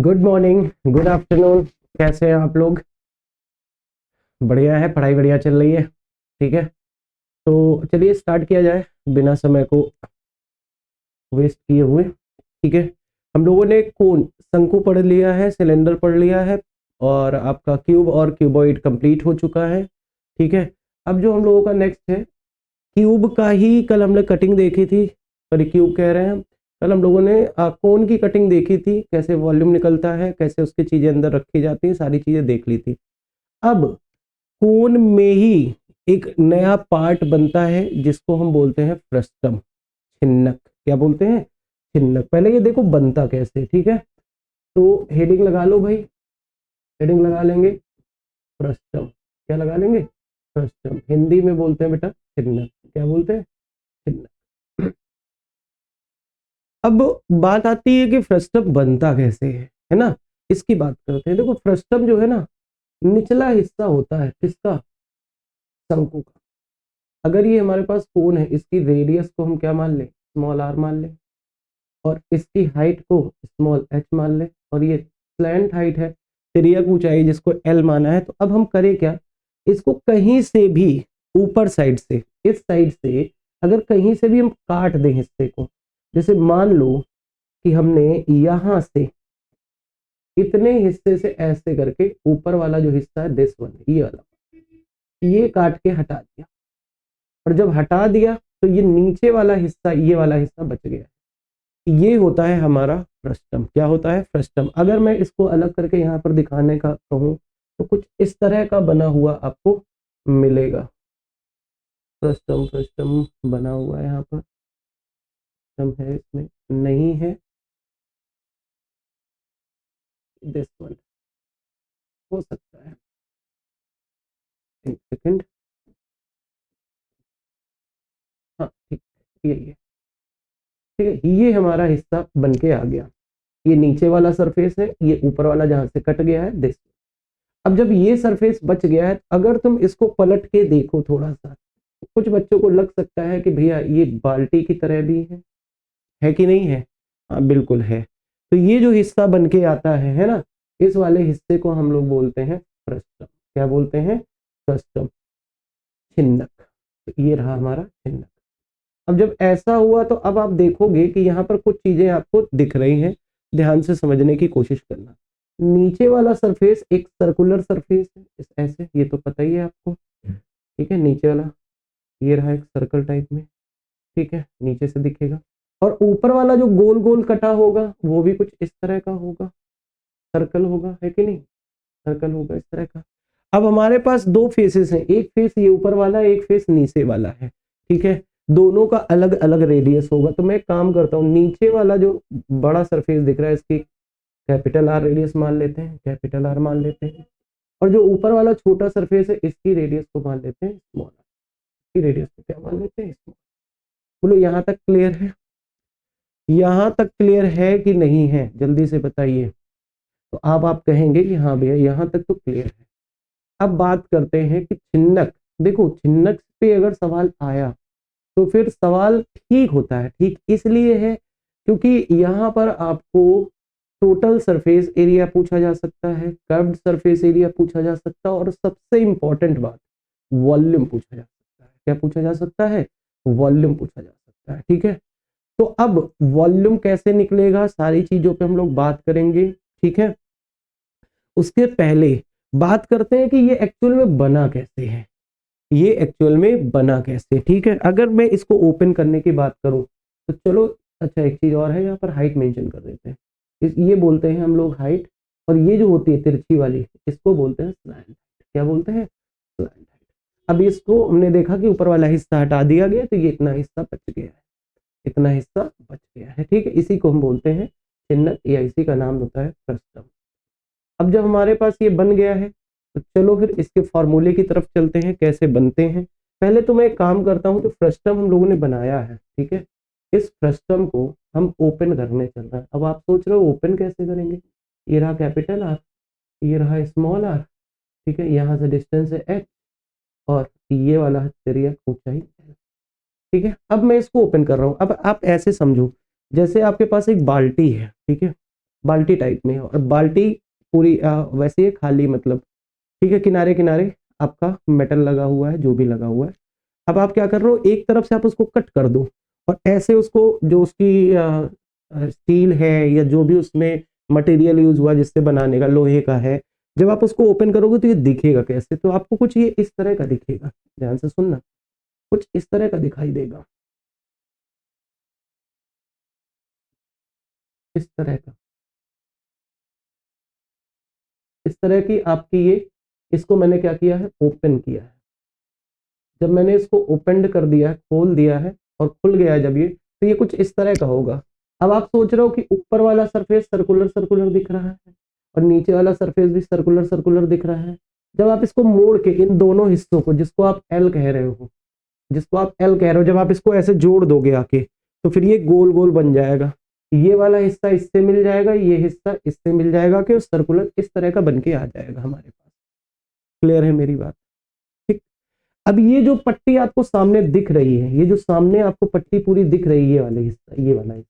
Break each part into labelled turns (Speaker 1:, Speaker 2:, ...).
Speaker 1: Good morning, good afternoon. कैसे हैं आप लोग? बढ़िया है, पढ़ाई बढ़िया चल रही है। ठीक है, तो चलिए स्टार्ट किया जाए बिना समय को वेस्ट किए हुए। ठीक है, हम लोगों ने कोण, शंकु पढ़ लिया है, सिलेंडर पढ़ लिया है, और आपका क्यूब और क्यूबॉइड कंप्लीट हो चुका है। ठीक है, अब जो हम लोगों का नेक्स्ट है, क्यूब का ही कल हमने कटिंग देखी थी, सॉरी क्यूब कह रहे हैं हम। कल हम लोगों ने कोन की कटिंग देखी थी, कैसे वॉल्यूम निकलता है, कैसे उसकी चीजें अंदर रखी जाती हैं, सारी चीजें देख ली थी। अब कोन में ही एक नया पार्ट बनता है जिसको हम बोलते हैं फ्रस्टम, छिन्नक। क्या बोलते हैं? छिन्नक। पहले ये देखो बनता कैसे। ठीक है, तो हेडिंग लगा लो भाई, हेडिंग लगा लेंगे फ्रस्टम। क्या लगा लेंगे? फ्रस्टम। हिंदी में बोलते हैं बेटा छिन्नक। क्या बोलते हैं? छिन्नक। अब बात आती है कि फ्रस्टम बनता कैसे है ना, इसकी बात करते हैं। देखो फ्रस्टम जो है ना, निचला हिस्सा होता है किसका? शंकु का। अगर ये हमारे पास कोन है, इसकी रेडियस को हम क्या मान लें? स्मॉल आर मान लें, और इसकी हाइट को स्मॉल एच मान लें, और ये स्लैंट हाइट है, तिर्यक ऊंचाई जिसको एल माना है। तो अब हम करें क्या, इसको कहीं से भी ऊपर साइड से, इस साइड से अगर कहीं से भी हम काट दें हिस्से को, जैसे मान लो कि हमने यहां से इतने हिस्से से ऐसे करके ऊपर वाला जो हिस्सा है दिस वन, ये वाला, ये काट के हटा दिया, और जब हटा दिया तो ये नीचे वाला हिस्सा, ये वाला हिस्सा बच गया। ये होता है हमारा फ्रस्टम। क्या होता है? फ्रस्टम। अगर मैं इसको अलग करके यहाँ पर दिखाने का कहूँ तो कुछ इस तरह का बना हुआ आपको मिलेगा। फ्रस्टम, फ्रस्टम बना हुआ है यहाँ पर, फ्रस्टम है इसमें नहीं है, दिस वन हो सकता है। एक सेकंड, हाँ ठीक है, ये ठीक है, ये हमारा हिस्सा बन के आ गया। ये नीचे वाला सरफेस है, ये ऊपर वाला जहां से कट गया है दिस। अब जब ये सरफेस बच गया है, अगर तुम इसको पलट के देखो थोड़ा सा, तो कुछ बच्चों को लग सकता है कि भैया ये बाल्टी की तरह भी है कि नहीं है? हाँ बिल्कुल है। तो ये जो हिस्सा बन के आता है ना, इस वाले हिस्से को हम लोग बोलते हैं फ्रस्टम। क्या बोलते हैं? फ्रस्टम, छिन्नक। तो ये रहा हमारा छिन्नक। अब जब ऐसा हुआ तो अब आप देखोगे कि यहाँ पर कुछ चीजें आपको दिख रही हैं, ध्यान से समझने की कोशिश करना। नीचे वाला सरफेस एक सर्कुलर सरफेस है, ऐसे, ये तो पता ही है आपको। ठीक है, नीचे वाला ये रहा एक सर्कल टाइप में। ठीक है, नीचे से दिखेगा। और ऊपर वाला जो गोल गोल कटा होगा वो भी कुछ इस तरह का होगा, सर्कल होगा, है कि नहीं? सर्कल होगा इस तरह का। अब हमारे पास दो फेसेस हैं, एक फेस ये ऊपर वाला, एक फेस नीचे वाला है। ठीक है, दोनों का अलग अलग रेडियस होगा। तो मैं एक काम करता हूँ, नीचे वाला जो बड़ा सरफेस दिख रहा है इसकी कैपिटल आर रेडियस मान लेते हैं, कैपिटल आर मान लेते हैं। और जो ऊपर वाला छोटा सरफेस है, इसकी रेडियस को मान लेते हैं स्मॉल आर। इसकी रेडियस को क्या मान लेते हैं? स्मॉल। बोलो यहाँ तक क्लियर है? यहाँ तक क्लियर है कि नहीं है? जल्दी से बताइए। तो अब आप कहेंगे कि हाँ भैया यहाँ तक तो क्लियर है। अब बात करते हैं कि छिन्नक। देखो छिन्नक पे अगर सवाल आया तो फिर सवाल ठीक होता है। ठीक इसलिए है क्योंकि यहाँ पर आपको टोटल सरफेस एरिया पूछा जा सकता है, कर्व्ड सरफेस एरिया पूछा जा सकता है, और सबसे इंपॉर्टेंट बात, वॉल्यूम पूछा जा सकता है। क्या पूछा जा सकता है? वॉल्यूम पूछा जा सकता है। ठीक है, तो अब वॉल्यूम कैसे निकलेगा, सारी चीजों पे हम लोग बात करेंगे। ठीक है, उसके पहले बात करते हैं कि ये एक्चुअल में बना कैसे है, ये एक्चुअल में बना कैसे। ठीक है, अगर मैं इसको ओपन करने की बात करूं तो चलो, अच्छा एक चीज और है, यहाँ पर हाइट मेंशन कर देते हैं। ये बोलते हैं हम लोग हाइट, और ये जो होती है तिरछी वाली, इसको बोलते हैं स्लैंट। क्या बोलते हैं? Slant height. अब इसको हमने देखा कि ऊपर वाला हिस्सा हटा दिया गया तो ये इतना हिस्सा बच गया है, इतना हिस्सा बच गया है। ठीक है, इसी को हम बोलते हैं छिन्नक, या इसी का नाम होता है फ्रस्टम। अब जब हमारे पास ये बन गया है तो चलो फिर इसके फॉर्मूले की तरफ चलते हैं, कैसे बनते हैं। पहले तो मैं एक काम करता हूँ, तो फ्रस्टम हम लोगों ने बनाया है। ठीक है, इस फ्रस्टम को हम ओपन करने चल रहे हैं। अब आप सोच रहे हो ओपन कैसे करेंगे? ये रहा कैपिटल आर, ये रहा स्मॉल आर। ठीक है, यहाँ से डिस्टेंस है एच, और ये वाला है ऊंचाई L। ठीक है, अब मैं इसको ओपन कर रहा हूँ। अब आप ऐसे समझो जैसे आपके पास एक बाल्टी है। ठीक है, बाल्टी टाइप में है, और बाल्टी पूरी वैसे ही खाली, मतलब ठीक है, किनारे किनारे आपका मेटल लगा हुआ है, जो भी लगा हुआ है। अब आप क्या कर रहे हो, एक तरफ से आप उसको कट कर दो और ऐसे उसको, जो उसकी स्टील है या जो भी उसमें मटेरियल यूज हुआ जिससे बनाने का, लोहे का है, जब आप उसको ओपन करोगे तो ये दिखेगा कैसे, तो आपको कुछ ये इस तरह का दिखेगा, ध्यान से सुनना, कुछ इस तरह का दिखाई देगा, इस तरह का, इस तरह की आपकी ये, इसको मैंने क्या किया है, ओपन किया है। जब मैंने इसको ओपन कर दिया है, खोल दिया है और खुल गया है जब ये, तो ये कुछ इस तरह का होगा। अब आप सोच रहे हो कि ऊपर वाला सरफेस सर्कुलर सर्कुलर दिख रहा है और नीचे वाला सरफेस भी सर्कुलर सर्कुलर दिख रहा है। जब आप इसको मोड़ के इन दोनों हिस्सों को, जिसको आप एल कह रहे हो, जिसको आप एल कह रहे हो, जब आप इसको ऐसे जोड़ दोगे आके, तो फिर ये गोल गोल बन जाएगा। ये वाला हिस्सा इससे मिल जाएगा, ये हिस्सा इससे मिल जाएगा, कि सर्कुलर इस तरह का बन के आ जाएगा हमारे पास। क्लियर है मेरी बात? ठीक। अब ये जो पट्टी आपको सामने दिख रही है, ये जो सामने आपको पट्टी पूरी दिख रही है, ये वाला हिस्सा, ये वाला हिस्सा,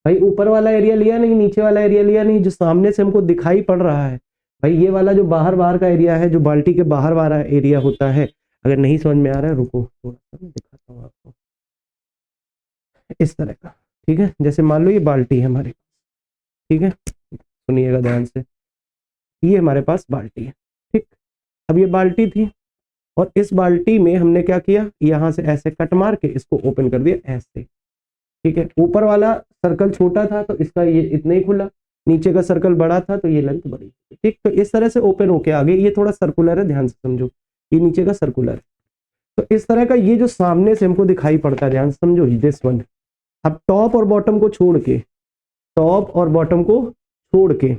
Speaker 1: भाई ऊपर वाला एरिया लिया नहीं, नीचे वाला एरिया लिया नहीं, जो सामने से हमको दिखाई पड़ रहा है, भाई ये वाला जो बाहर बाहर का एरिया है, जो बाल्टी के बाहर वाला एरिया होता है। अगर नहीं समझ में आ रहा है, रुको थोड़ा सा मैं दिखाता हूँ आपको, इस तरह का। ठीक है, जैसे मान लो ये बाल्टी है हमारे, ठीक है, सुनिएगा ध्यान से, ये हमारे पास बाल्टी है। ठीक, अब ये बाल्टी थी और इस बाल्टी में हमने क्या किया, यहाँ से ऐसे कट मार के इसको ओपन कर दिया ऐसे। ठीक है, ऊपर वाला सर्कल छोटा था तो इसका ये इतना ही खुला, नीचे का सर्कल बड़ा था तो ये लेंथ बड़ी। ठीक, तो इस तरह से ओपन होके आगे, ये थोड़ा सर्कुलर है, ध्यान से समझो, ये नीचे का सर्कुलर है। तो इस तरह का ये जो सामने से हमको दिखाई पड़ता है, ध्यान से समझो, दिस वन। अब टॉप और बॉटम को छोड़ के, टॉप और बॉटम को छोड़ के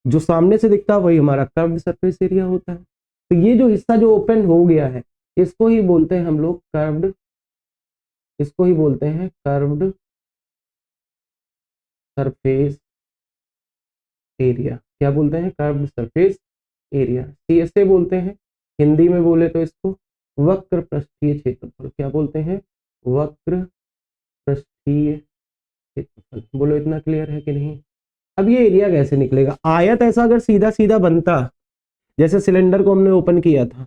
Speaker 1: जो सामने से दिखता है वही हमारा कर्व्ड सरफेस एरिया होता है। तो ये जो हिस्सा जो ओपन हो गया है, इसको ही बोलते हैं हम लोग कर्व्ड, इसको ही बोलते हैं कर्व्ड सरफेस एरिया। क्या बोलते हैं? कर्व्ड सरफेस एरिया, सीएसए बोलते हैं। हिंदी में बोले तो इसको वक्र पृष्ठीय क्षेत्रफल। क्या बोलते हैं? वक्र पृष्ठीय क्षेत्रफल। बोलो इतना क्लियर है कि नहीं? अब ये एरिया कैसे निकलेगा? आयत ऐसा अगर सीधा सीधा बनता, जैसे सिलेंडर को हमने ओपन किया था,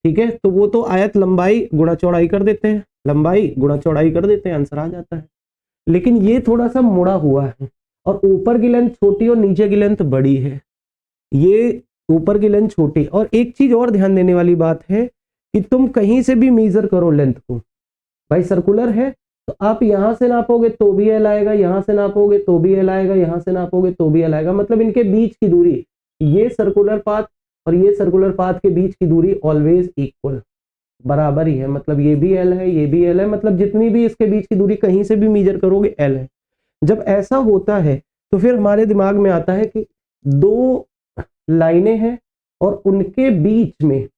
Speaker 1: ठीक है, तो वो तो आयत लंबाई गुणा चौड़ाई कर देते हैं, लंबाई गुणा चौड़ाई कर देते हैं, आंसर आ जाता है। लेकिन ये थोड़ा सा मुड़ा हुआ है और ऊपर की लेंथ छोटी और नीचे की लेंथ बड़ी है। ये ऊपर की लेंथ छोटी, और एक चीज और ध्यान देने वाली बात है कि तुम कहीं से भी मेजर करो लेंथ को, भाई सर्कुलर है तो आप यहां से नापोगे तो भी एल आएगा, यहां से नापोगे तो भी एल आएगा, यहां से नापोगे तो भी एल आएगा। मतलब इनके बीच की दूरी, ये सर्कुलर पाथ और ये सर्कुलर पाथ के बीच की दूरी ऑलवेज इक्वल, बराबर ही है। मतलब ये भी एल है, ये भी एल है, मतलब जितनी भी इसके बीच की दूरी कहीं से भी मेजर करोगे एल है। जब ऐसा होता है तो फिर हमारे दिमाग में आता है कि दो लाइनें हैं और उनके बीच में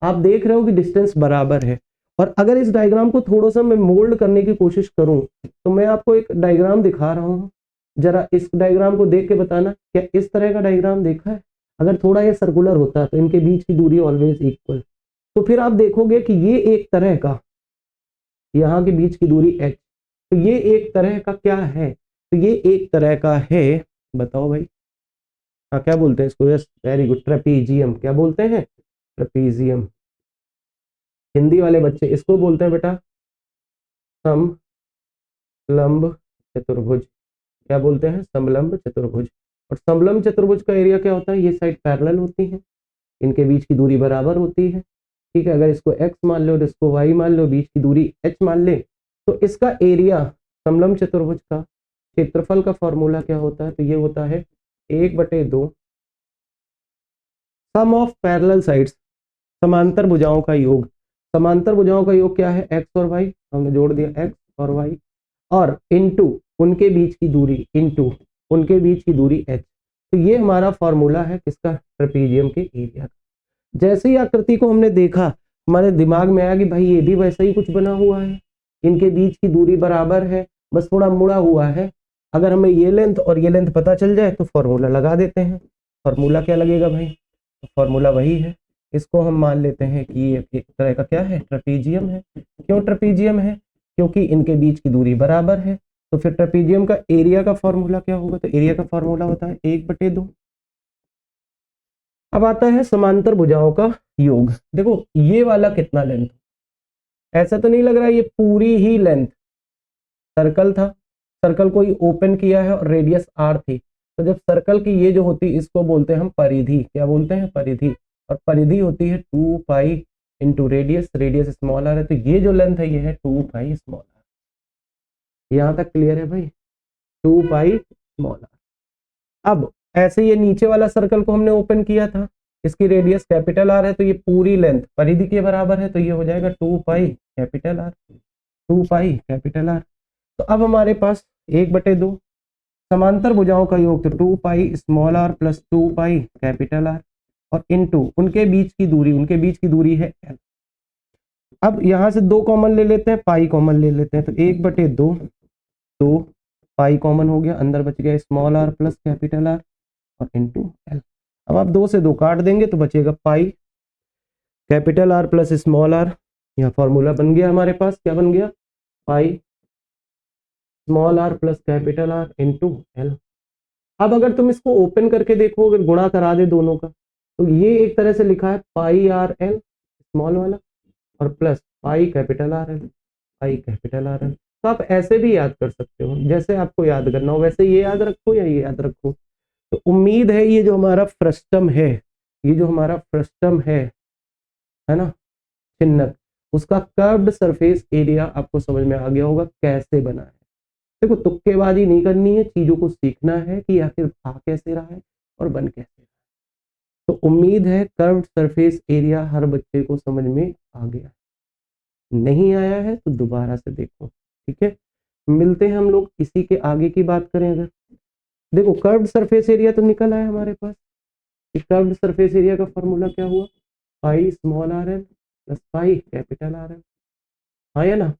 Speaker 1: आप देख रहे हो कि डिस्टेंस बराबर है। और अगर इस डायग्राम को थोड़ा सा मैं मोल्ड करने की कोशिश करूं, तो मैं आपको एक डायग्राम दिखा रहा हूं, जरा इस डायग्राम को देख के बताना, क्या इस तरह का डायग्राम देखा है? अगर थोड़ा ये सर्कुलर होता तो इनके बीच की दूरी ऑलवेज इक्वल, तो फिर आप देखोगे कि ये एक तरह का, यहाँ के बीच की दूरी h, तो ये एक तरह का क्या है? तो ये एक तरह का है, बताओ भाई, हाँ क्या बोलते हैं इसको? Yes, very good, trapezium. क्या बोलते हैं? ट्रेपीजियम। हिंदी वाले बच्चे इसको बोलते हैं बेटा समलंब चतुर्भुज। क्या बोलते हैं? समलंब चतुर्भुज। और समलंब चतुर्भुज का एरिया क्या होता है? ये साइड पैरेलल होती है, इनके बीच की दूरी बराबर होती है। ठीक है, अगर इसको x मान लो और इसको y मान लो, बीच की दूरी h मान ले, तो इसका एरिया, समलंब चतुर्भुज का क्षेत्रफल का फॉर्मूला क्या होता है? तो ये होता है 1/2 सम ऑफ पैरेलल साइड्स, समांतर भुजाओं का योग। समांतर भुजाओं का योग क्या है? x और y, हमने जोड़ दिया x और y, और इनटू उनके बीच की दूरी, इनटू उनके बीच की दूरी h। तो ये हमारा फॉर्मूला है किसका? ट्रेपीजियम के एरिया का। जैसे ही आकृति को हमने देखा, हमारे दिमाग में आया कि भाई ये भी वैसा ही कुछ बना हुआ है, इनके बीच की दूरी बराबर है, बस थोड़ा मुड़ा हुआ है। अगर हमें ये लेंथ और ये लेंथ पता चल जाए तो फॉर्मूला लगा देते हैं। फॉर्मूला क्या लगेगा भाई? तो फॉर्मूला वही है, इसको हम मान लेते हैं कि ये एक तरह का क्या है? ट्रेपीजियम है। क्यों ट्रेपीजियम है? क्योंकि इनके बीच की दूरी बराबर है। तो फिर ट्रेपीजियम का एरिया का फॉर्मूला क्या होगा? तो एरिया का फॉर्मूला होता है 1/2। अब आता है समांतर भुजाओं का योग। देखो ये वाला कितना लेंथ, ऐसा तो नहीं लग रहा है ये पूरी ही लेंथ सर्कल था, सर्कल को ही ओपन किया है और रेडियस r थी। तो जब सर्कल की ये जो होती है इसको बोलते हैं हम परिधि। क्या बोलते हैं? परिधि। और परिधि होती है 2 pi into radius, radius small r है, तो ये जो लेंथ है ये है 2 पाई स्मॉल आर। यहां तक क्लियर है भाई? 2 पाई स्मॉल आर। अब ऐसे ये नीचे वाला सर्कल को हमने ओपन किया था, इसकी रेडियस कैपिटल आर है, तो ये पूरी लेंथ परिधि के बराबर है, तो ये हो जाएगा 2 pi capital are, 2 pi capital are. तो अब हमारे पास 1/2 समांतर भुजाओं का योग, तो 2 pi small are plus 2 pi capital R और इनटू उनके बीच की दूरी, उनके बीच की दूरी है एल। अब यहां से 2 कॉमन ले लेते हैं, पाई कॉमन ले लेते हैं, तो 1/2 2 पाई कॉमन हो गया, अंदर बच गया small are plus capital R और इनटू एल। अब आप 2 से 2 काट देंगे तो बचेगा pi capital R plus small r. यह फॉर्मूला बन गया हमारे पास, क्या बन गया? Pi small are plus capital R into l. अब अगर तुम इसको ओपन करके देखो, अगर गुणा करा दे दोनों का, तो ये एक तरह से लिखा है पाई आर एल स्मॉल वाला और plus pi capital R L, पाई कैपिटल आर एल। तो आप ऐसे भी याद कर सकते हो, जैसे आपको याद करना हो वैसे ये याद रखो या ये याद रखो। तो उम्मीद है ये जो हमारा फ्रस्टम है, ये जो हमारा फ्रस्टम है ना, चिन्हक, उसका कर्व्ड सरफेस एरिया आपको समझ में आ गया होगा कैसे बना है। देखो तुक्केबाजी नहीं करनी है, चीजों को सीखना है कि आखिर आ कैसे रहा है और बन कैसे रहा है। तो उम्मीद है कर्व्ड सरफेस एरिया हर बच्चे को समझ में आ गया। नहीं आया है तो दोबारा से देखो, ठीक है। मिलते हैं हम लोग इसी के आगे की बात करें। अगर देखो कर्व्ड सरफेस एरिया तो निकल आया हमारे पास, कर्व्ड सरफेस एरिया का फॉर्मूला क्या हुआ? पाई small r l plus pi capital R L. आया ना?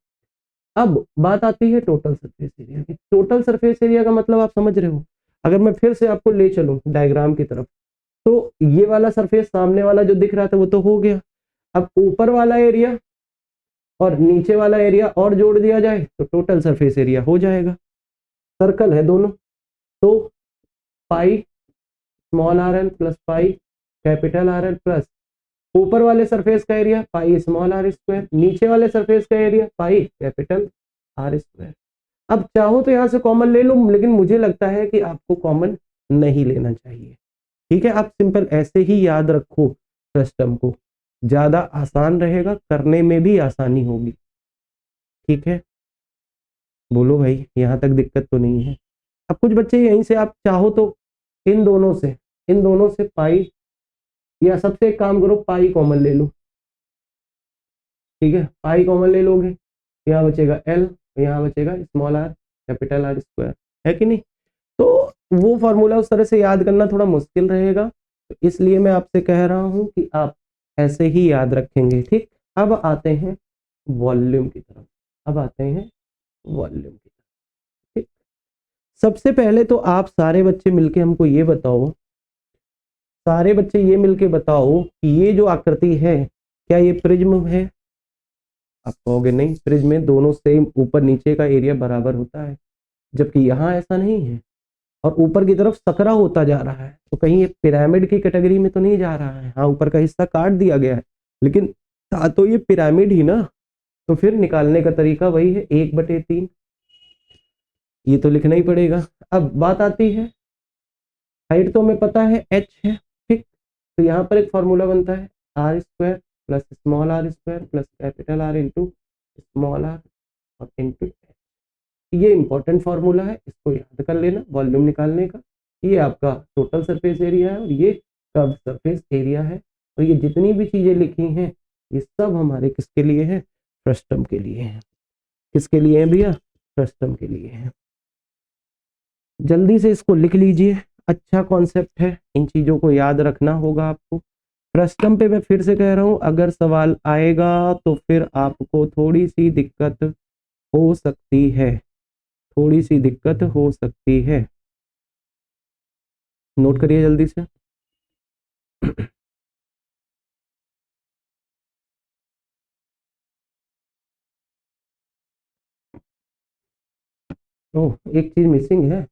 Speaker 1: अब बात आती है टोटल सरफेस एरिया की। टोटल सरफेस एरिया का मतलब आप समझ रहे हो। अगर मैं फिर से आपको ले चलूं डायग्राम की तरफ, तो ये वाला सरफेस सामने वाला जो दिख रहा था वो तो हो गया। अब ऊपर वाला एरिया और नीचे वाला एरिया और जोड़ दिया जाए तो टोटल सरफेस एरिया हो जाएगा। सर्कल है दोनों, तो pi small r l plus pi capital R l plus ऊपर वाले सरफेस का area pi small are square, नीचे वाले सरफेस का area pi capital R square. अब चाहो तो यहां से कॉमन ले लो, लेकिन मुझे लगता है कि आपको कॉमन नहीं लेना चाहिए। ठीक है, आप सिंपल ऐसे ही याद रखो सिस्टम को, ज्यादा आसान रहेगा, करने में भी आसानी होगी। ठीक है, बोलो भाई यहां तक दिक्कत तो नहीं है? अब कुछ बच्चे यहीं से आप चाहो तो इन दोनों से, इन दोनों से पाई, या सबसे एक काम करो पाई कॉमन ले लो। ठीक है, पाई कॉमन ले लोगे, यहाँ बचेगा एल, यहाँ बचेगा small are capital R square, है कि नहीं? तो वो फॉर्मूला उस तरह से याद करना थोड़ा मुश्किल रहेगा, तो इसलिए मैं आपसे कह रहा हूं कि आप ऐसे ही याद रखेंगे। ठीक, अब आते हैं वॉल्यूम की तरफ, अब आते हैं वॉल्यूम की तरफ। ठीक, सबसे पहले तो आप सारे बच्चे मिलके हमको ये बताओ, सारे बच्चे ये मिलके बताओ कि ये जो आकृति है क्या ये प्रिज्म है? आप कहोगे नहीं, प्रिज्म में दोनों सेम ऊपर नीचे का एरिया बराबर होता है, जबकि यहाँ ऐसा नहीं है और ऊपर की तरफ सकरा होता जा रहा है। तो कहीं ये पिरामिड की कैटेगरी में तो नहीं जा रहा है? हाँ, ऊपर का हिस्सा काट दिया गया है, लेकिन था तो ये पिरामिड ही ना। तो फिर निकालने का तरीका वही है, 1/3, ये तो लिखना ही पड़ेगा। अब बात आती है हाइट, तो हमें पता है h है। ठीक, तो यहाँ पर एक फॉर्मूला बनता है R square plus small are square plus capital R into small are और इंटू एच। ये इंपॉर्टेंट फॉर्मूला है, इसको याद कर लेना वॉल्यूम निकालने का। ये आपका टोटल सरफेस एरिया है और ये कर्व सरफेस एरिया है। और ये जितनी भी चीजें लिखी हैं ये सब हमारे किसके लिए है? फ्रस्टम के लिए है। किसके लिए है भैया? फ्रस्टम के लिए है। जल्दी से इसको लिख लीजिए, अच्छा कॉन्सेप्ट है, इन चीजों को याद रखना होगा आपको। फ्रस्टम पे मैं फिर से कह रहा हूं, अगर सवाल आएगा तो फिर आपको थोड़ी सी दिक्कत हो सकती है, थोड़ी सी दिक्कत हो सकती है, नोट करिए जल्दी से। ओह एक चीज मिसिंग है,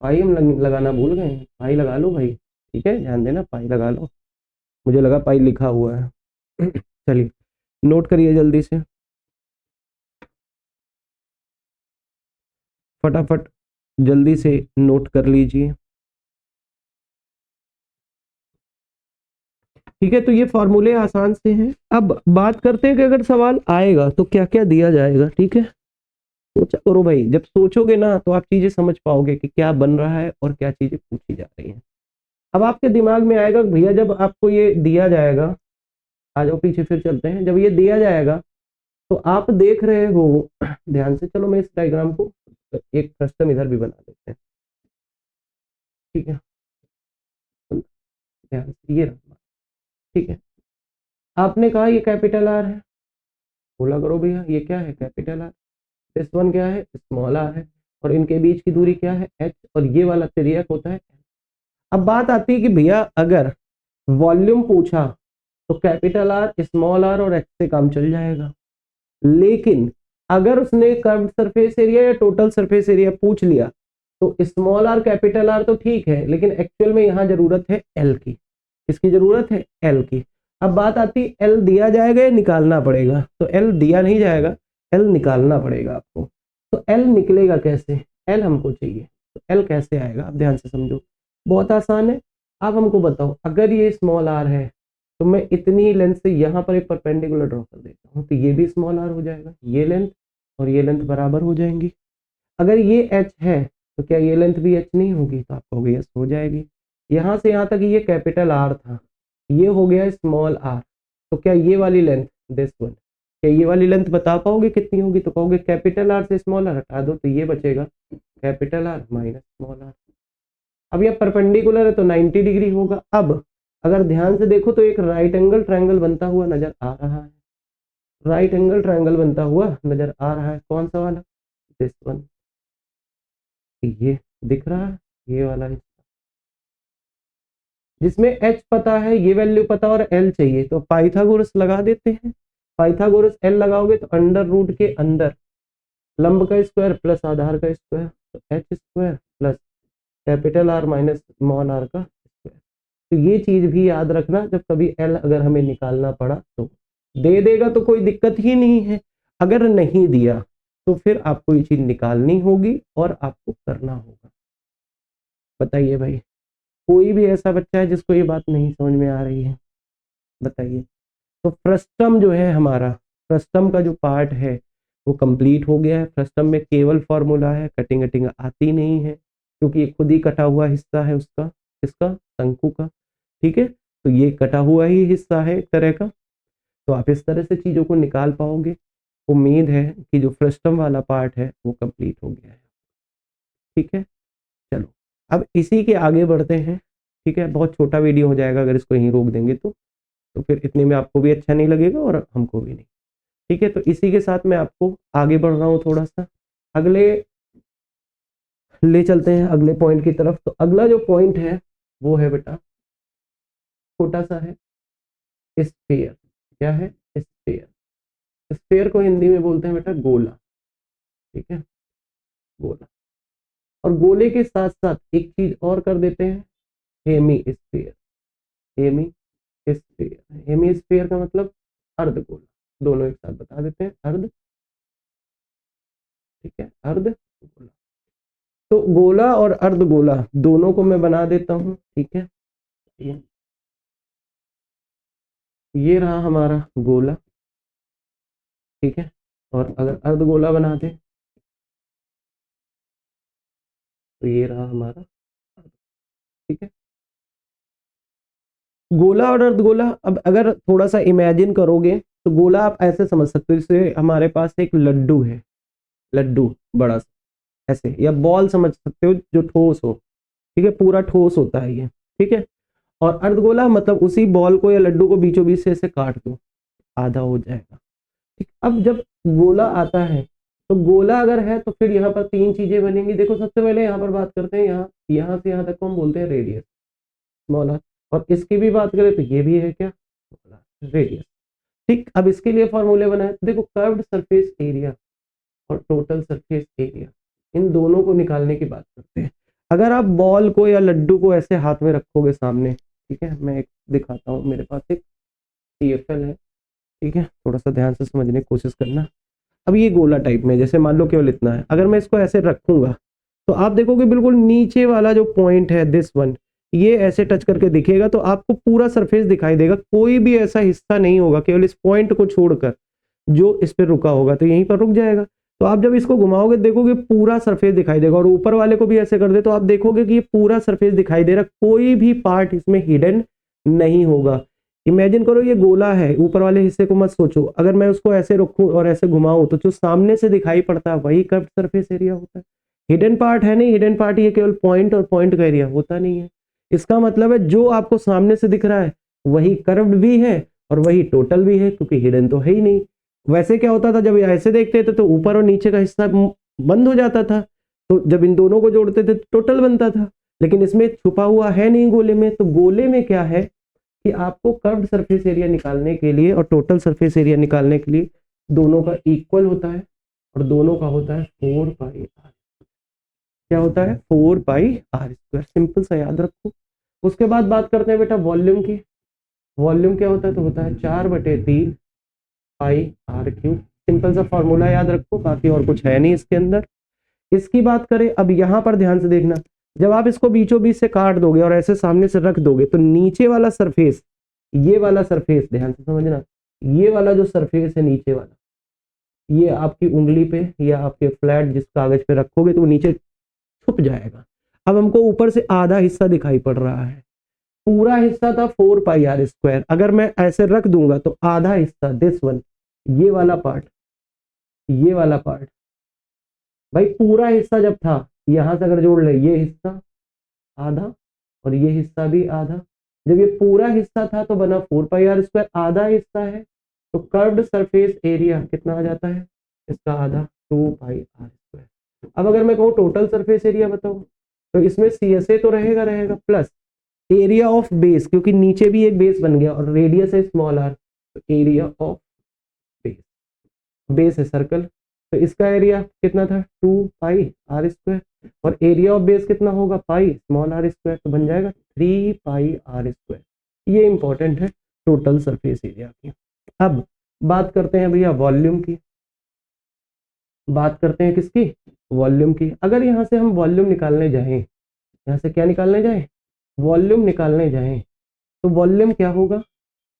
Speaker 1: पाई हम लगाना भूल गए हैं, पाई लगा लो भाई। ठीक है ध्यान देना, पाई लगा लो, मुझे लगा पाई लिखा हुआ है। चलिए नोट करिए जल्दी से, फटाफट जल्दी से नोट कर लीजिए। ठीक है, तो ये फॉर्मूले आसान से हैं। अब बात करते हैं कि अगर सवाल आएगा तो क्या क्या दिया जाएगा। ठीक है, सोचा करो भाई, जब सोचोगे ना तो आप चीजें समझ पाओगे कि क्या बन रहा है और क्या चीजें पूछी जा रही हैं। अब आपके दिमाग में आएगा भैया जब आपको ये दिया जाएगा, आ जाओ पीछे फिर चलते हैं, जब ये दिया जाएगा तो आप देख रहे हो ध्यान से, चलो मैं इस डायग्राम को एक कस्टम इधर भी बना देते हैं। ठीक है, ध्यान से ये रखना। ठीक है, आपने कहा ये कैपिटल आर है, बोला करो भैया ये क्या है, कैपिटल आर। दिस वन क्या है, स्मॉल आर है, और इनके बीच की दूरी क्या है, एच, और ये वाला तिर्यक होता है। अब बात आती है कि भैया अगर वॉल्यूम पूछा तो कैपिटल आर, स्मॉल आर और एच से काम चल जाएगा, लेकिन अगर उसने कर्व सरफेस एरिया या टोटल सरफेस एरिया पूछ लिया तो स्मॉल आर कैपिटल आर तो ठीक है, लेकिन एक्चुअल में यहां जरूरत है एल की। किसकी जरूरत है, एल की। अब बात आती है एल दिया जाएगा या निकालना पड़ेगा, तो एल दिया नहीं जाएगा, एल निकालना पड़ेगा आपको। तो एल निकलेगा कैसे, एल हमको चाहिए, तो एल कैसे आएगा, आप ध्यान से समझो, बहुत आसान है। आप हमको बताओ, अगर ये स्मॉल आर है तो मैं इतनी लेंथ से यहाँ पर एक परपेंडिकुलर ड्रॉ कर देता हूँ, तो ये भी स्मॉल आर हो जाएगा, ये लेंथ और ये लेंथ बराबर हो जाएंगी। अगर ये एच है तो क्या ये लेंथ भी एच नहीं होगी, तो आप कहोगे यस हो जाएगी। यहाँ से यहाँ तक ये कैपिटल आर था, ये हो गया स्मॉल आर, तो क्या ये वाली लेंथ, दिस वन, क्या ये वाली लेंथ बता पाओगे कितनी होगी, तो कहोगे कैपिटल आर से स्मॉल आर हटा दो तो ये बचेगा capital R minus small r. अब ये परपेंडिकुलर है तो 90 डिग्री होगा। अब अगर ध्यान से देखो तो एक राइट एंगल ट्रायंगल बनता हुआ नजर आ रहा है, राइट एंगल ट्रायंगल बनता हुआ नजर आ रहा है, कौन सा वाला, दिस वन, ये दिख रहा है, ये वाला है, जिसमें एच पता है, ये वैल्यू पता और एल चाहिए, तो पाइथागोरस लगा देते हैं। पाइथागोरस एल लगाओगे तो अंडर रूट के अंदर लंब का स्क्वायर प्लस आधार का स्क्वायर, तो h square plus capital R minus small r का स्क्वायर। तो ये चीज भी याद रखना, जब कभी एल अगर हमें निकालना पड़ा तो दे देगा तो कोई दिक्कत ही नहीं है, अगर नहीं दिया तो फिर आपको ये चीज निकालनी होगी और आपको करना होगा। बताइए भाई, कोई भी ऐसा बच्चा है जिसको ये बात नहीं समझ में आ रही है, बताइए। तो फ्रस्टम जो है हमारा, फ्रस्टम का जो पार्ट है वो कंप्लीट हो गया है। फ्रस्टम में केवल फॉर्मूला है, कटिंग कटिंग आती नहीं है, क्योंकि ये खुद ही कटा हुआ हिस्सा है उसका, इसका शंकु का। ठीक है, तो ये कटा हुआ ही हिस्सा है एक तरह का, तो आप इस तरह से चीजों को निकाल पाओगे। उम्मीद है कि जो फ्रस्टम वाला पार्ट है वो कंप्लीट हो गया है। ठीक है, चलो अब इसी के आगे बढ़ते हैं। ठीक है, बहुत छोटा वीडियो हो जाएगा अगर इसको यहीं रोक देंगे तो फिर इतने में आपको भी अच्छा नहीं लगेगा और हमको भी नहीं। ठीक है, तो इसी के साथ मैं आपको आगे बढ़ रहा हूँ थोड़ा सा, अगले ले चलते हैं अगले पॉइंट की तरफ। तो अगला जो पॉइंट है वो है बेटा, छोटा सा है, स्फीयर। क्या है, स्फीयर। स्फीयर को हिंदी में बोलते हैं बेटा गोला। ठीक है, गोला। और गोले के साथ साथ एक चीज और कर देते हैं, hemisphere. Hemisphere, hemisphere का मतलब अर्धगोला, दोनों एक साथ बता देते हैं, अर्ध, ठीक है, अर्ध गोला। तो गोला और अर्धगोला दोनों को मैं बना देता हूं। ठीक है, ये रहा हमारा गोला। ठीक है, और अगर अर्धगोला बना दे तो ये रहा हमारा अर्ध। ठीक है, गोला और अर्धगोला। अब अगर थोड़ा सा इमेजिन करोगे तो गोला आप ऐसे समझ सकते हो, जैसे हमारे पास एक लड्डू है, लड्डू बड़ा सा ऐसे, या बॉल समझ सकते हो जो ठोस हो। ठीक है, पूरा ठोस होता है ये। ठीक है, और अर्धगोला मतलब उसी बॉल को या लड्डू को बीचों बीच से ऐसे काट दो, आधा हो जाएगा। ठीक, अब जब गोला आता है तो गोला अगर है तो फिर यहाँ पर तीन चीजें बनेंगी। देखो सबसे पहले यहाँ पर बात करते हैं, यहाँ यहाँ से यहाँ तक को हम बोलते हैं रेडियस, स्मॉल आर। और इसकी भी बात करें तो ये भी है क्या, रेडियस। ठीक, अब इसके लिए फॉर्मूले बनाए, देखो कर्व्ड सरफेस एरिया, और टोटल सरफेस एरिया, इन दोनों को निकालने की बात करते हैं। अगर आप बॉल को या लड्डू को ऐसे हाथ में रखोगे सामने, ठीक है, मैं एक दिखाता हूँ, मेरे पास एक TFL है, ठीक है, थोड़ा सा ध्यान से समझने की कोशिश करना। अब ये गोला टाइप में, जैसे मान लो केवल इतना है, अगर मैं इसको ऐसे रखूंगा तो आप देखोगे बिल्कुल नीचे वाला जो पॉइंट है दिस वन, ये ऐसे टच करके दिखेगा, तो आपको पूरा सरफेस दिखाई देगा, कोई भी ऐसा हिस्सा नहीं होगा केवल इस पॉइंट को छोड़कर जो इस पे रुका होगा, तो यहीं पर रुक जाएगा। तो आप जब इसको घुमाओगे देखोगे पूरा सरफेस दिखाई देगा, और ऊपर वाले को भी ऐसे कर दे तो आप देखोगे कि ये पूरा सरफेस दिखाई दे रहा, कोई भी पार्ट इसमें हिडन नहीं होगा। इमेजिन करो ये गोला है, ऊपर वाले हिस्से को मत सोचो, अगर मैं उसको ऐसे रखूं और ऐसे घुमाऊं तो जो सामने से दिखाई पड़ता है वही कर्व सरफेस एरिया होता है। हिडन पार्ट है नहीं, हिडन पार्ट ये केवल पॉइंट और पॉइंट का एरिया होता नहीं है। इसका मतलब है जो आपको सामने से दिख रहा है वही कर्व्ड भी है और वही टोटल भी है, क्योंकि हिडन तो है ही नहीं। वैसे क्या होता था, जब ऐसे देखते थे तो ऊपर और नीचे का हिस्सा बंद हो जाता था, तो जब इन दोनों को जोड़ते थे तो टोटल बनता था, लेकिन इसमें छुपा हुआ है नहीं गोले में। तो गोले में क्या है कि आपको कर्व्ड सरफेस एरिया निकालने के लिए और टोटल सरफेस एरिया निकालने के लिए दोनों का इक्वल होता है, और दोनों का होता है 4πr। क्या होता है? 4πr²। सिंपल सा याद रखो। उसके बाद बात करते हैं बेटा वॉल्यूम की। वॉल्यूम क्या होता है? तो होता है 4/3πr³। सिंपल सा फॉर्मूला याद रखो, बाकी और कुछ है नहीं इसके अंदर। इसकी बात करें, अब यहां पर ध्यान से देखना, जब आप इसको बीचों बीच से काट दोगे और ऐसे सामने से रख दोगे तो नीचे वाला सरफेस, ये वाला सरफेस ध्यान से समझना, ये वाला जो सरफेस है नीचे वाला, ये आपकी उंगली पे या आपके फ्लैट जिस कागज पे रखोगे तो वो नीचे छुप जाएगा। अब हमको ऊपर से आधा हिस्सा दिखाई पड़ रहा है, पूरा हिस्सा था 4πr²। अगर मैं ऐसे रख दूंगा तो आधा हिस्सा दिस वन, ये वाला पार्ट, ये वाला पार्ट, भाई पूरा हिस्सा जब था, यहां से अगर जोड़ ले, ये हिस्सा आधा और ये हिस्सा भी आधा, जब ये पूरा हिस्सा था तो बना 4πr²। आधा हिस्सा है तो कर्व्ड सरफेस एरिया कितना आ जाता है इसका? आधा, 2πr²। अब अगर मैं कहूँ टोटल सरफेस एरिया बताओ, तो इसमें CSA तो रहेगा रहेगा, प्लस एरिया ऑफ बेस, क्योंकि नीचे भी एक बेस बन गया और रेडियस है स्मॉल r, तो एरिया ऑफ बेस, बेस है सर्कल, तो इसका एरिया कितना था? 2πr²। और एरिया ऑफ बेस कितना होगा? पाई स्मॉल r², तो बन जाएगा 3πr²। ये इंपॉर्टेंट है टोटल सरफेस एरिया की। अब बात करते हैं भैया वॉल्यूम की। बात करते हैं किसकी? वॉल्यूम की। अगर यहाँ से हम वॉल्यूम निकालने जाएं, यहाँ से क्या निकालने जाएं? वॉल्यूम निकालने जाएं, तो वॉल्यूम क्या होगा?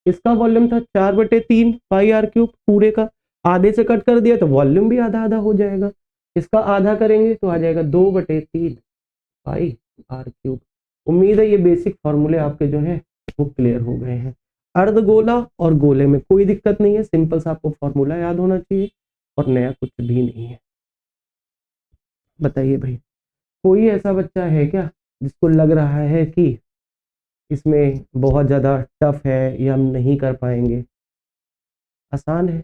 Speaker 1: इसका वॉल्यूम था 4/3πr³ पूरे का, आधे से कट कर दिया तो वॉल्यूम भी आधा आधा हो जाएगा। इसका आधा करेंगे तो आ जाएगा 2/3πr³। उम्मीद है ये बेसिक फॉर्मूले आपके जो है वो क्लियर हो गए हैं। अर्धगोला और गोले में कोई दिक्कत नहीं है, सिंपल सा आपको फॉर्मूला याद होना चाहिए और नया कुछ भी नहीं है। बताइए भाई, कोई ऐसा बच्चा है क्या जिसको लग रहा है कि इसमें बहुत ज्यादा टफ है या हम नहीं कर पाएंगे? आसान है।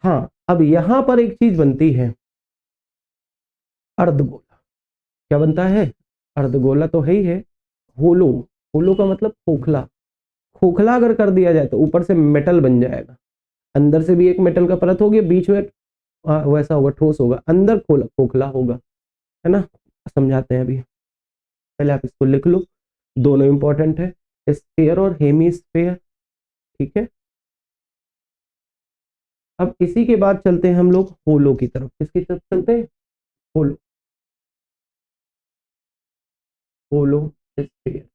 Speaker 1: हाँ, अब यहां पर एक चीज बनती है, अर्धगोला। क्या बनता है? अर्धगोला तो है ही है। होलो, होलो का मतलब खोखला। खोखला अगर कर दिया जाए तो ऊपर से मेटल बन जाएगा, अंदर से भी एक मेटल का परत होगी, बीच में वैसा होगा, ठोस होगा, अंदर खोखला होगा, है ना? समझाते हैं अभी, पहले आप इसको लिख लो, दोनों इंपॉर्टेंट है, स्फीयर और हेमीस्फीयर। ठीक है, अब इसी के बाद चलते हैं हम लोग होलो की तरफ। किसकी तरफ चलते हैं? होलो, होलो स्फीयर।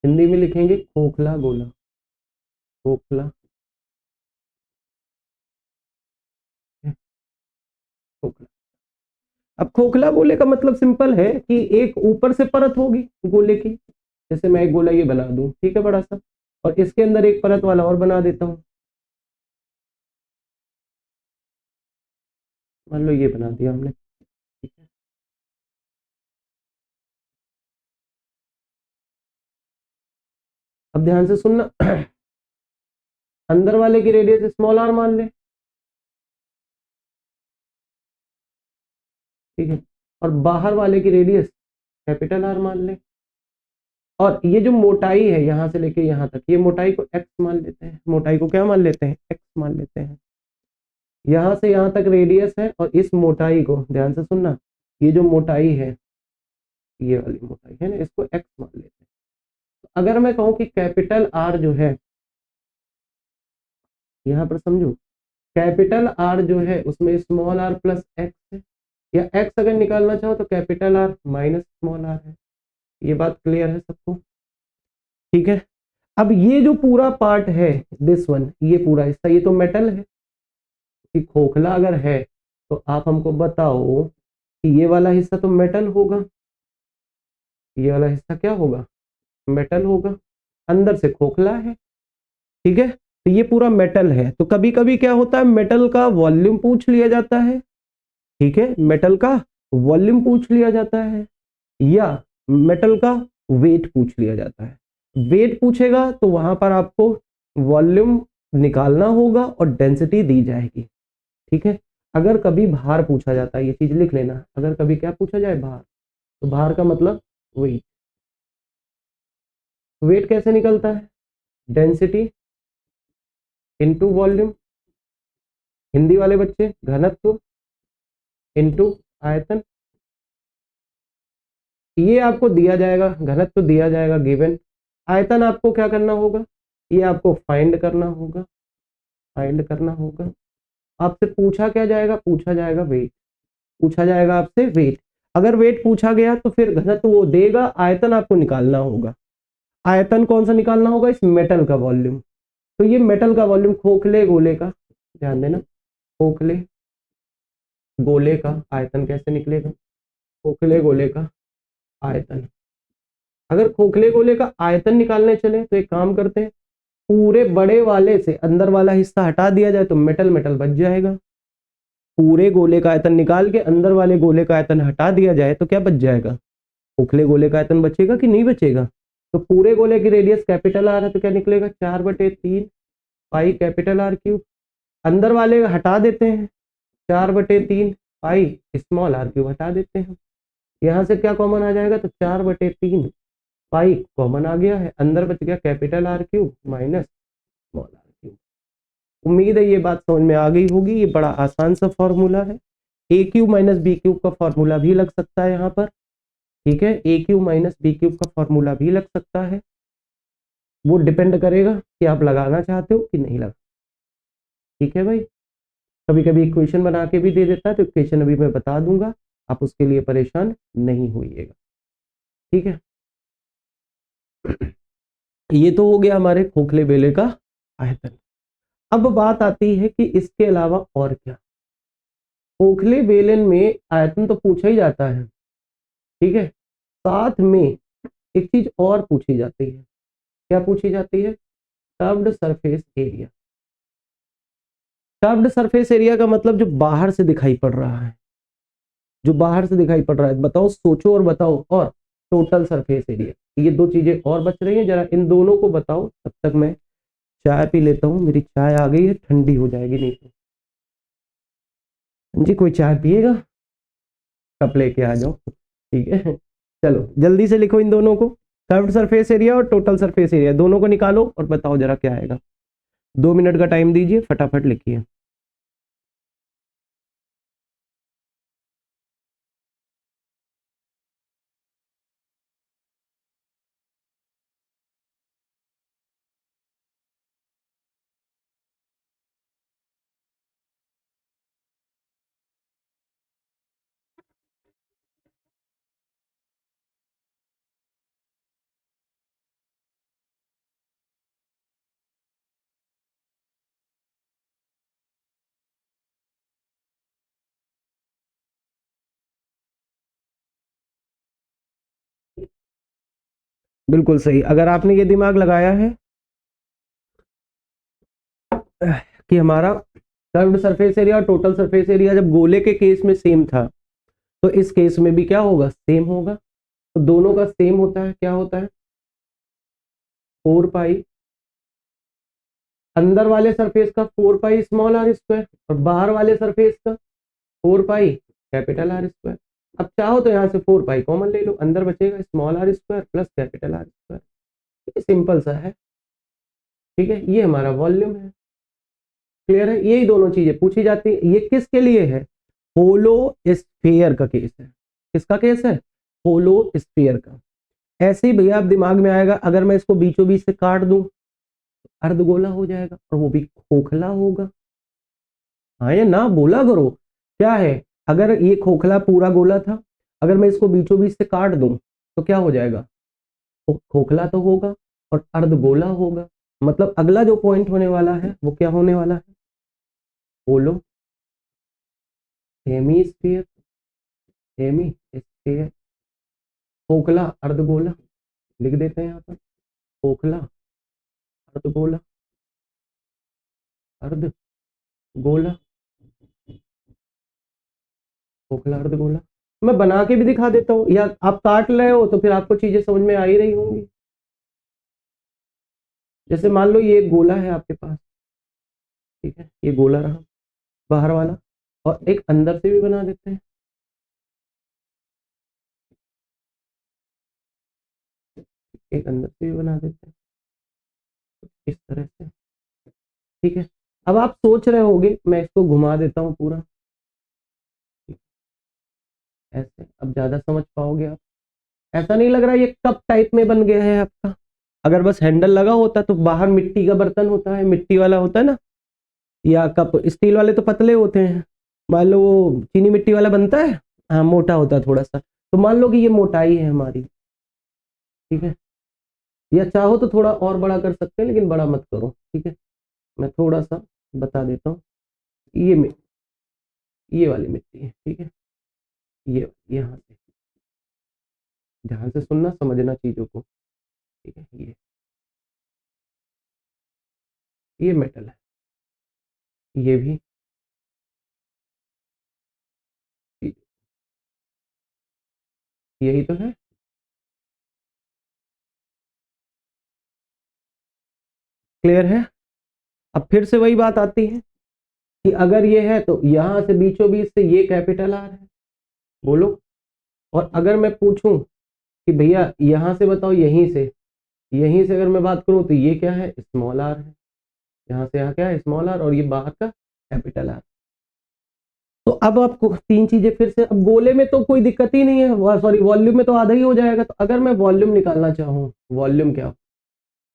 Speaker 1: हिंदी में लिखेंगे खोखला गोला, खोखला, खोखला। अब खोखला गोले का मतलब सिंपल है कि एक ऊपर से परत होगी गोले की, जैसे मैं एक गोला ये बना दूं, ठीक है, बड़ा सा, और इसके अंदर एक परत वाला और बना देता हूं, मान लो ये बना दिया हमने, ठीक है। अब ध्यान से सुनना, अंदर वाले की रेडियस स्मॉल r मान ले, ठीक है, और बाहर वाले की रेडियस कैपिटल R मान ले, और ये जो मोटाई है यहां से लेके यहां तक, ये मोटाई को x मान लेते हैं, मोटाई को क्या मान लेते हैं? x मान लेते हैं, यहां से यहां तक रेडियस है और इस मोटाई को ध्यान से सुनना, ये जो मोटाई है, ये वाली मोटाई है ना, इसको x मान लेते हैं। अगर मैं कहूं कि कैपिटल आर जो है, यहां पर समझो, कैपिटल आर जो है उसमें स्मॉल आर प्लस एक्स है, या एक्स अगर निकालना चाहो तो capital R minus small r है। ये बात क्लियर है सबको? ठीक है। अब ये जो पूरा पार्ट है, दिस वन, ये पूरा हिस्सा, ये तो मेटल है कि खोखला अगर है तो आप हमको बताओ कि ये वाला हिस्सा तो मेटल होगा, ये वाला हिस्सा क्या होगा, मेटल होगा, अंदर से खोखला है। ठीक है, तो ये पूरा मेटल है। तो कभी कभी क्या होता है, मेटल का वॉल्यूम पूछ लिया जाता है। ठीक है, मेटल का वॉल्यूम पूछ लिया जाता है, या मेटल का वेट पूछ लिया जाता है। वेट पूछेगा तो वहां पर आपको वॉल्यूम निकालना होगा और डेंसिटी दी जाएगी। ठीक है, अगर कभी भार पूछा जाता है, ये चीज लिख लेना, अगर कभी क्या पूछा जाए, भार, तो भार का मतलब वेट। वेट कैसे निकलता है, डेंसिटी इनटू वॉल्यूम, हिंदी वाले बच्चे घनत्व इनटू आयतन। ये आपको दिया जाएगा, घनत्व दिया जाएगा गिवन, आयतन आपको क्या करना होगा, ये आपको फाइंड करना होगा, फाइंड करना होगा। आपसे पूछा क्या जाएगा, पूछा जाएगा वेट, पूछा जाएगा आपसे वेट। अगर वेट पूछा गया तो फिर घनत्व वो देगा, आयतन आपको निकालना होगा। आयतन कौन सा निकालना होगा, इस मेटल का वॉल्यूम। तो ये मेटल का वॉल्यूम खोखले गोले का, ध्यान देना, खोखले गोले का आयतन कैसे निकलेगा, खोखले गोले का आयतन। अगर खोखले गोले का आयतन निकालने चले तो एक काम करते हैं, पूरे बड़े वाले से अंदर वाला हिस्सा हटा दिया जाए तो मेटल मेटल बच जाएगा। पूरे गोले का आयतन निकाल के अंदर वाले गोले का आयतन हटा दिया जाए तो क्या बच जाएगा, खोखले गोले का आयतन बचेगा कि नहीं बचेगा। तो पूरे गोले की रेडियस कैपिटल आर है तो क्या निकलेगा, 4/3 पाई कैपिटल आर क्यूब। अंदर वाले हटा देते हैं, 4/3 पाई स्मॉल आर क्यूब हटा देते हैं। यहाँ से क्या कॉमन आ जाएगा, तो 4/3 पाई कॉमन आ गया है, अंदर बच गया capital R cube minus small are cube. उम्मीद है ये बात समझ में आ गई होगी। ये बड़ा आसान सा फॉर्मूला है, ए क्यूब माइनस बी क्यूब का फॉर्मूला भी लग सकता है यहाँ पर। ठीक है, ए क्यूब माइनस बी क्यूब का फॉर्मूला भी लग सकता है, वो डिपेंड करेगा कि आप लगाना चाहते हो कि नहीं लगा। ठीक है भाई, कभी कभी इक्वेशन बना के भी दे देता है, तो इक्वेशन अभी मैं बता दूंगा, आप उसके लिए परेशान नहीं होइएगा। ठीक है, ये तो हो गया हमारे खोखले बेले का आयतन। अब बात आती है कि इसके अलावा और क्या। खोखले बेलन में आयतन तो पूछा ही जाता है, ठीक है, साथ में एक चीज और पूछी जाती है। क्या पूछी जाती है, curved surface area. Curved surface area का मतलब जो बाहर से दिखाई पड़ रहा है, जो बाहर से दिखाई पड़ रहा है, बताओ, सोचो और बताओ। और टोटल सरफेस एरिया, ये दो चीजें और बच रही हैं, जरा इन दोनों को बताओ। तब तक मैं चाय पी लेता हूँ, मेरी चाय आ गई है, ठंडी हो जाएगी नहीं तो। जी कोई चाय पिएगा, कप लेके आ जाओ। ठीक है, चलो जल्दी से लिखो इन दोनों को, कर्व्ड सरफेस एरिया और टोटल सरफेस एरिया, दोनों को निकालो और बताओ जरा क्या आएगा। 2 मिनट का टाइम दीजिए, फटाफट लिखिए। बिल्कुल सही। अगर आपने ये दिमाग लगाया है कि हमारा कर्व्ड सरफेस एरिया और टोटल सरफेस एरिया जब गोले के केस में सेम था, तो इस केस में भी क्या होगा, सेम होगा। तो दोनों का सेम होता है, क्या होता है, 4 पाई, अंदर वाले सरफेस का 4 पाई स्मॉल आर स्क्वायर और बाहर वाले सरफेस का 4 पाई कैपिटल आर स्क्वायर। अब चाहो तो यहाँ से 4 पाई कॉमन ले लो, अंदर बचेगा small are square plus capital R square. Simple सा है। ठीक है, ये हमारा वॉल्यूम है। क्लियर है? यही दोनों चीजें पूछी जाती है। ये किसके लिए है? होलो स्फीयर का केस है। किसका केस है? होलो स्फीयर का। ऐसे ही भैया आप दिमाग में आएगा, अगर मैं इसको बीचों बीच से काट दूं अर्धगोला हो जाएगा और वो भी खोखला होगा। हाँ या ना बोला करो। क्या है, अगर ये खोखला पूरा गोला था, अगर मैं इसको बीचों बीच से काट दूं तो क्या हो जाएगा? खोखला तो होगा और अर्धगोला होगा। मतलब अगला जो पॉइंट होने वाला है वो क्या होने वाला है? बोलो। हेमीस्फीयर, हेमीस्फीयर, खोखला अर्धगोला लिख देते हैं यहाँ पर। खोखला अर्धगोला, अर्धगोला, खोखला अर्धगोला। मैं बना के भी दिखा देता हूँ, या आप काट रहे हो तो फिर आपको चीजें समझ में आ ही रही होंगी। जैसे मान लो ये गोला है आपके पास, ठीक है, ये गोला रहा बाहर वाला, और एक अंदर से भी बना देते हैं। एक अंदर से भी बना देते हैं इस तरह से, ठीक है। अब आप सोच रहे होगे, मैं इसको घुमा देता हूँ पूरा ऐसे, अब ज्यादा समझ पाओगे आप। ऐसा नहीं लग रहा ये कप टाइप में बन गया है आपका? अगर बस हैंडल लगा होता तो बाहर मिट्टी का बर्तन होता है, मिट्टी वाला होता है ना, या कप स्टील वाले तो पतले होते हैं, मान लो वो चीनी मिट्टी वाला बनता है, हाँ मोटा होता है थोड़ा सा, तो मान लो कि ये मोटाई है हमारी, ठीक है। या चाहो तो थोड़ा और बड़ा कर सकते हैं, लेकिन बड़ा मत करो, ठीक है। मैं थोड़ा सा बता देता हूँ। ये वाली मिट्टी है, ठीक है। ये यहाँ से ध्यान से सुनना, समझना चीजों को, ठीक है। ये मेटल है, ये भी, यही तो है। क्लियर है? अब फिर से वही बात आती है कि अगर ये है तो यहां से बीचों बीच से ये कैपिटल आर है, बोलो। और अगर मैं पूछूं कि भैया यहां से बताओ, यहीं से अगर मैं बात करूं तो ये क्या है? स्मॉल आर है। यहाँ से यहाँ क्या है? स्मॉल आर, और ये बाहर का कैपिटल आर। तो अब आपको तीन चीजें फिर से, अब गोले में तो कोई दिक्कत ही नहीं है, सॉरी वॉल्यूम में तो आधा ही हो जाएगा। तो अगर मैं वॉल्यूम निकालना चाहूँ, वॉल्यूम क्या,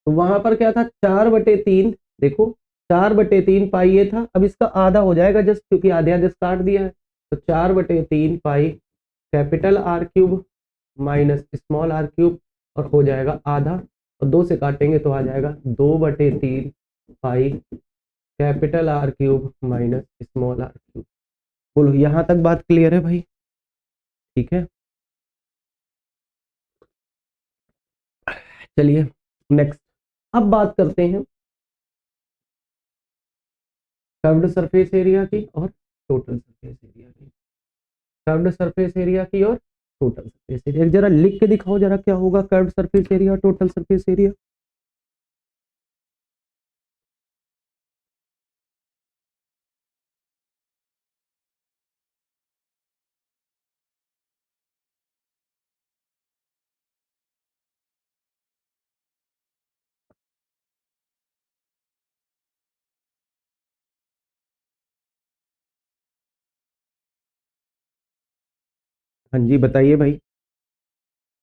Speaker 1: तो वहां पर क्या था? 4/3, देखो 4/3 पाई ये था, अब इसका आधा हो जाएगा जस्ट, क्योंकि आधे आधे से काट दिया है। तो 4/3 pi capital R cube minus small are cube, और हो जाएगा आधा, और 2 से काटेंगे तो आ जाएगा 2/3 pi capital R cube minus small are cube. बोलो यहां तक बात क्लियर है भाई? ठीक है, चलिए नेक्स्ट। अब बात करते हैं कर्व्ड सरफेस एरिया की और टोटल सरफेस एरिया की। कर्व्ड सरफेस एरिया की और टोटल सरफेस एरिया, जरा लिख के दिखाओ जरा, क्या होगा कर्व्ड सरफेस एरिया और टोटल सरफेस एरिया? हाँ जी बताइए भाई,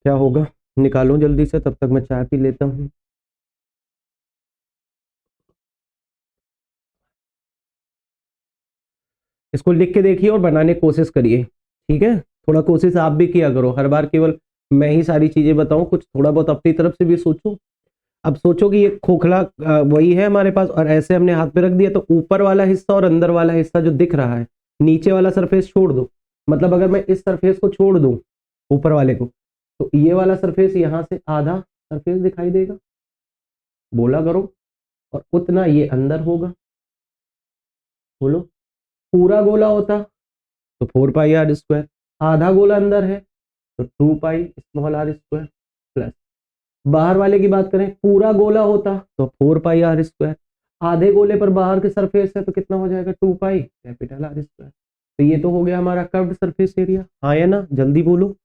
Speaker 1: क्या होगा? निकालो जल्दी से, तब तक मैं चाय पी लेता हूँ। इसको लिख के देखिए और बनाने की कोशिश करिए, ठीक है। थोड़ा कोशिश आप भी किया करो, हर बार केवल मैं ही सारी चीजें बताऊं, कुछ थोड़ा बहुत अपनी तरफ से भी सोचो। अब सोचो कि ये खोखला वही है हमारे पास, और ऐसे हमने हाथ पे रख दिया, तो ऊपर वाला हिस्सा और अंदर वाला हिस्सा जो दिख रहा है, नीचे वाला सरफेस छोड़ दो। मतलब अगर मैं इस सरफेस को छोड़ दूं, ऊपर वाले को, तो ये वाला सरफेस यहाँ से आधा सरफेस दिखाई देगा, बोला करो। और उतना ये अंदर होगा, बोलो। पूरा गोला होता तो 4 पाई r², आधा गोला अंदर है तो 2 पाई स्मॉल r², प्लस बाहर वाले की बात करें, पूरा गोला होता तो 4 पाई r², आधे गोले पर बाहर के सरफेस है तो कितना हो जाएगा? 2 पाई कैपिटल r²। तो ये तो हो गया हमारा कर्व्ड सरफेस एरिया, हाँ या ना? जल्दी बोलो,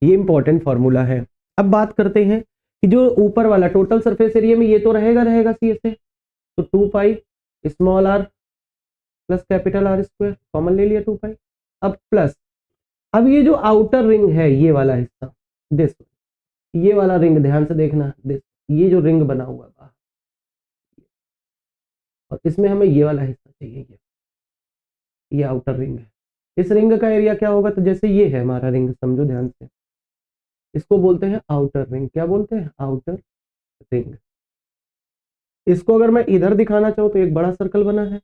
Speaker 1: ये इंपॉर्टेंट फॉर्मूला है। अब बात करते हैं कि जो ऊपर वाला टोटल सरफेस एरिया में ये तो रहेगा रहेगा सी से, तो 2 pi small are plus capital R square, common ले लिया 2 पाई। अब प्लस, अब ये जो आउटर रिंग है ये वाला हिस्सा, दिस, ये वाला रिंग ध्यान से देखना, दिस, ये जो रिंग बना हुआ है और इसमें हमें ये वाला हिस्सा चाहिए, ये आउटर रिंग है। इस रिंग का एरिया क्या होगा, तो जैसे ये है हमारा रिंग, समझो ध्यान से, इसको बोलते हैं आउटर रिंग। क्या बोलते हैं, आउटर रिंग। इसको अगर मैं इधर दिखाना चाहूँ तो एक बड़ा सर्कल बना है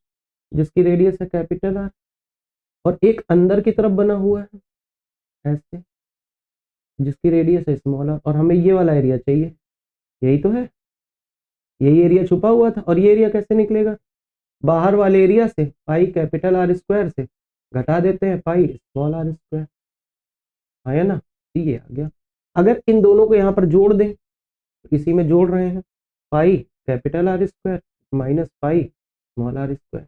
Speaker 1: जिसकी रेडियस है कैपिटल आर, और एक अंदर की तरफ बना हुआ है ऐसे जिसकी रेडियस है स्मॉल आर, और हमें ये वाला एरिया चाहिए, यही तो है, यही एरिया छुपा हुआ था। और ये एरिया कैसे निकलेगा, बाहर वाले एरिया से पाई कैपिटल आर स्क्वायर से घटा देते हैं पाई स्मॉल आर स्क्वायर, आया ना, ये आ गया। अगर इन दोनों को यहाँ पर जोड़ दें, तो इसी में जोड़ रहे हैं, pi capital R square minus pi small are square.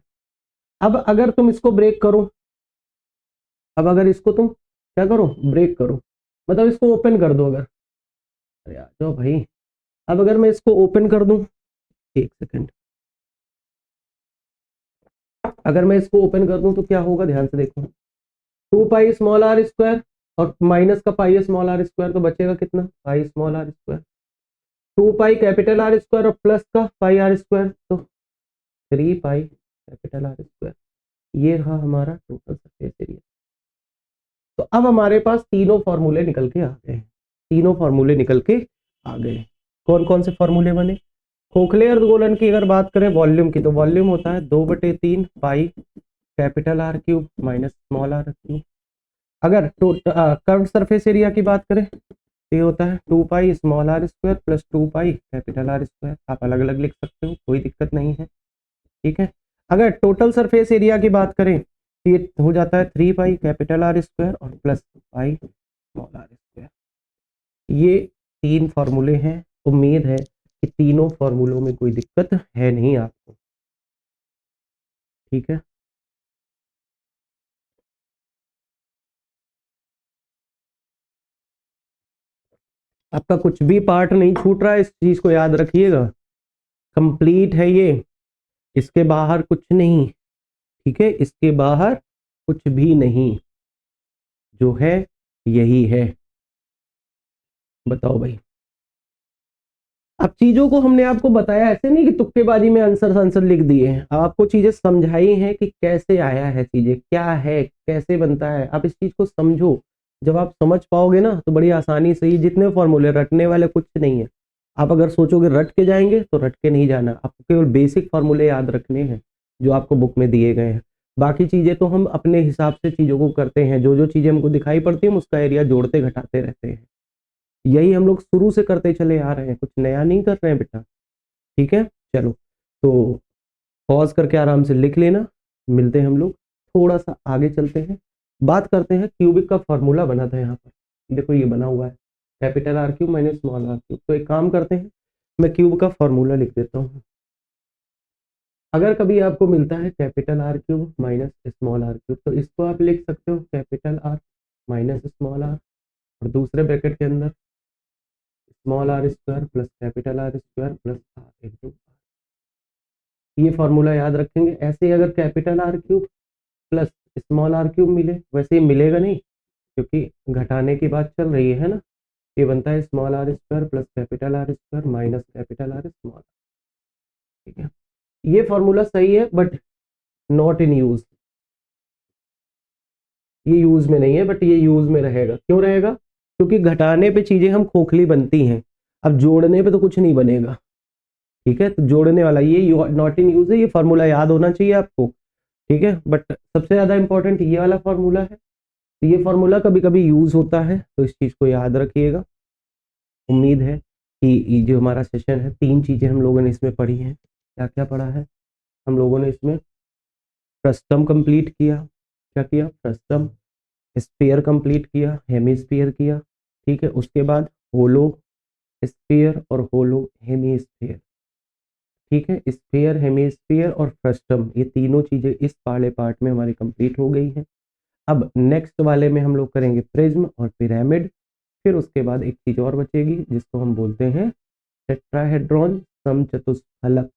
Speaker 1: अब अगर तुम इसको ब्रेक करो, अब अगर इसको तुम क्या करो, ब्रेक करो, मतलब इसको ओपन कर दो, अगर, अरे आ जाओ भाई, अब अगर मैं इसको ओपन कर दूं, एक सेकंड, अगर मैं इसको ओपन कर दूं तो क्या होगा, ध्यान से देखो, 2 पाई स्मॉल आर स्क्वायर और माइनस का पाई स्मॉल आर स्क्वायर, तो बचेगा कितना, pi small are square, 2 pi capital R square और प्लस का पाई आर स्क्वायर, तो 3 पाई कैपिटल आर स्क्वायर। ये रहा हमारा टोटल सरफेस एरिया। तो अब हमारे पास तीनों फॉर्मूले निकल के आ गए, तीनों फॉर्मूले निकल के आ गए। कौन कौन से फॉर्मूले बने, खोखले अर्धगोलन की अगर बात करें वॉल्यूम की, तो वॉल्यूम होता है 2/3 pi capital R cube minus small are cube. अगर कर्व सरफेस एरिया की बात करें तो ये होता है 2 pi small are square plus 2 pi capital R square. आप अलग अलग लिख सकते हो, कोई दिक्कत नहीं है, ठीक है। अगर टोटल सरफेस एरिया की बात करें तो ये हो जाता है 3 पाई कैपिटल आर स्क्वायर और plus pi small are square. ये 3 फॉर्मूले हैं, उम्मीद है कि तीनों फॉर्मूलों में कोई दिक्कत है नहीं आपको, ठीक है। आपका कुछ भी पार्ट नहीं छूट रहा है, इस चीज को याद रखिएगा, कंप्लीट है ये, इसके बाहर कुछ नहीं, ठीक है, इसके बाहर कुछ भी नहीं, जो है यही है। बताओ भाई, अब चीजों को हमने आपको बताया ऐसे नहीं कि तुक्केबाजी में आंसर आंसर लिख दिए हैं, आपको चीजें समझाई हैं कि कैसे आया है, चीजें क्या है, कैसे बनता है, आप इस चीज को समझो। जब आप समझ पाओगे ना तो बड़ी आसानी से, ही जितने फॉर्मूले रटने वाले कुछ नहीं है। आप अगर सोचोगे रट के जाएंगे तो रट के नहीं जाना, आपको केवल बेसिक फॉर्मूले याद रखने हैं जो आपको बुक में दिए गए हैं। बाकी चीजें तो हम अपने हिसाब से चीजों को करते हैं, जो जो चीजें हमको दिखाई पड़ती है हम उसका एरिया जोड़ते घटाते रहते हैं। यही हम लोग शुरू से करते चले आ रहे हैं, कुछ नया नहीं कर रहे हैं बेटा, ठीक है। चलो, तो पॉज करके आराम से लिख लेना, मिलते हैं हम लोग, थोड़ा सा आगे चलते हैं, बात करते हैं क्यूबिक का फॉर्मूला बना था यहाँ पर, देखो ये बना हुआ है capital R cube minus small are cube. तो एक काम करते हैं, मैं क्यूब का फॉर्मूला लिख देता हूँ। अगर कभी आपको मिलता है capital R cube minus small are cube, तो इसको आप लिख सकते हो capital R minus small are, और दूसरे ब्रैकेट के अंदर small are square plus capital R square plus R into, ये फॉर्मूला याद रखेंगे। ऐसे ही अगर capital R cube plus small are cube मिले, वैसे ही मिलेगा नहीं क्योंकि घटाने की बात चल रही है ना, ये बनता है small are square plus capital R square minus capital R small, ठीक है। ये फॉर्मूला सही है बट नॉट इन यूज, ये यूज में नहीं है बट ये यूज में रहेगा। क्यों रहेगा, क्योंकि घटाने पे चीजें हम खोखली बनती हैं, अब जोड़ने पे तो कुछ नहीं बनेगा, ठीक है। तो जोड़ने वाला ये नॉट इन यूज है, ये फॉर्मूला याद होना चाहिए आपको, ठीक है। बट सबसे ज्यादा इंपॉर्टेंट ये वाला फॉर्मूला है, तो ये फॉर्मूला कभी कभी यूज होता है, तो इस चीज को याद रखिएगा। उम्मीद है कि ये जो हमारा सेशन है, 3 चीजें हम लोगों ने इसमें पढ़ी हैं। क्या क्या पढ़ा है हम लोगों ने इसमें, फ्रस्टम कंप्लीट किया, क्या किया, फ्रस्टम, स्फीयर कंप्लीट किया, हेमीस्फीयर किया, ठीक है। उसके बाद होलो स्फीयर और होलो हेमीस्फीयर, ठीक है। स्फीयर, हेमीस्फीयर और फ्रस्टम, ये तीनों चीजें इस वाले पार्ट में हमारी कंप्लीट हो गई हैं। अब नेक्स्ट वाले में हम लोग करेंगे प्रिज्म और पिरामिड, फिर उसके बाद एक चीज और बचेगी जिसको हम बोलते हैं टेट्राहेड्रॉन समचतुष्फलक,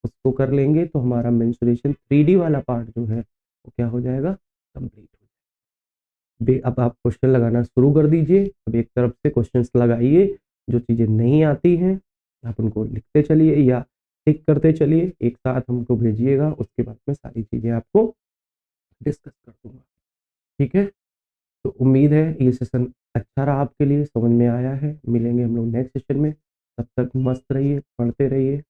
Speaker 1: उसको कर लेंगे तो हमारा मेंस्ट्रुएशन 3D वाला पार्ट जो है वो क्या हो जाएगा, कंप्लीट हो जाएगा। अब आप क्वेश्चन लगाना शुरू कर दीजिए। अब एक तरफ से क्वेश्चंस लगाइए, जो चीज़ें नहीं आती हैं आप उनको लिखते चलिए या टिक करते चलिए, एक साथ हमको भेजिएगा, उसके बाद में सारी चीज़ें आपको डिस्कस कर दूंगा। ठीक है, तो उम्मीद है ये सेशन अच्छा रहा आपके लिए, समझ में आया है। मिलेंगे हम लोग नेक्स्ट सेशन में, तब तक मस्त रहिए, पढ़ते रहिए।